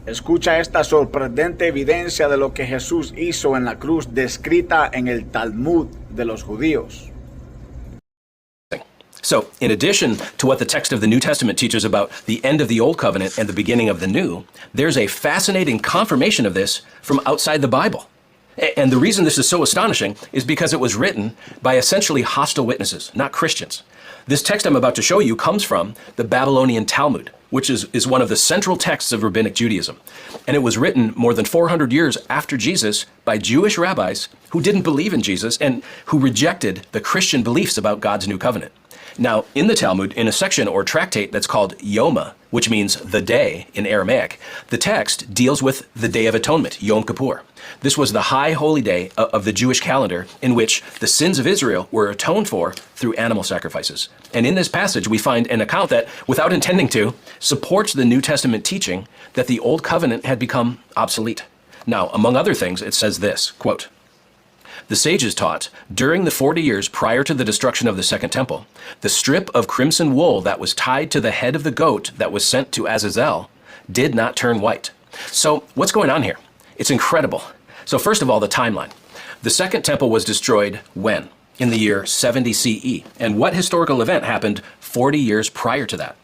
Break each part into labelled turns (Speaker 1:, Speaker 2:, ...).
Speaker 1: Escucha esta sorprendente evidencia de lo que Jesús hizo en la cruz descrita en el Talmud de los judíos.
Speaker 2: So, in addition to what the text of the New Testament teaches about the end of the Old Covenant and the beginning of the New, there's a fascinating confirmation of this from outside the Bible. And the reason this is so astonishing is because it was written by essentially hostile witnesses, not Christians. This text I'm about to show you comes from the Babylonian Talmud, which is one of the central texts of rabbinic Judaism. And it was written more than 400 years after Jesus by Jewish rabbis who didn't believe in Jesus and who rejected the Christian beliefs about God's new covenant. Now, in the Talmud, in a section or tractate that's called Yoma, which means the day in Aramaic, the text deals with the Day of Atonement, Yom Kippur. This was the high holy day of the Jewish calendar in which the sins of Israel were atoned for through animal sacrifices. And in this passage, we find an account that, without intending to, supports the New Testament teaching that the Old Covenant had become obsolete. Now, among other things, it says this, quote, "The sages taught, during the 40 years prior to the destruction of the Second Temple, the strip of crimson wool that was tied to the head of the goat that was sent to Azazel did not turn white." So what's going on here? It's incredible. So first of all, the timeline. The Second Temple was destroyed when? In the year 70 CE. And what historical event happened 40 years prior to that?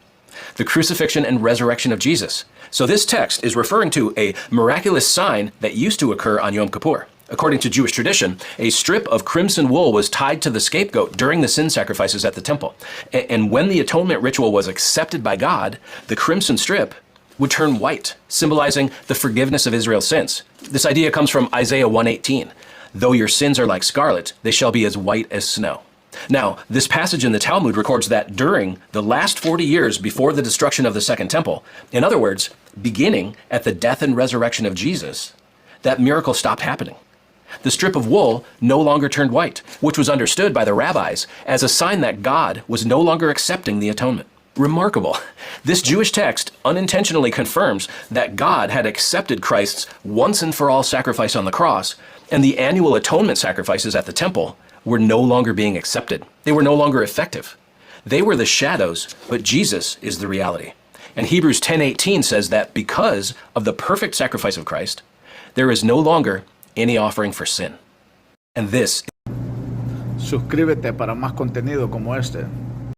Speaker 2: The crucifixion and resurrection of Jesus. So this text is referring to a miraculous sign that used to occur on Yom Kippur. According to Jewish tradition, a strip of crimson wool was tied to the scapegoat during the sin sacrifices at the temple. And when the atonement ritual was accepted by God, the crimson strip would turn white, symbolizing the forgiveness of Israel's sins. This idea comes from Isaiah 1:18. "Though your sins are like scarlet, they shall be as white as snow." Now, this passage in the Talmud records that during the last 40 years before the destruction of the Second Temple, in other words, beginning at the death and resurrection of Jesus, that miracle stopped happening. The strip of wool no longer turned white, which was understood by the rabbis as a sign that God was no longer accepting the atonement. Remarkable. This Jewish text unintentionally confirms that God had accepted Christ's once and for all sacrifice on the cross, and the annual atonement sacrifices at the temple were no longer being accepted. They were no longer effective. They were the shadows, but Jesus is the reality. And Hebrews 10:18 says that because of the perfect sacrifice of Christ, there is no longer any offering for sin. And this.
Speaker 1: Suscríbete para más contenido como este.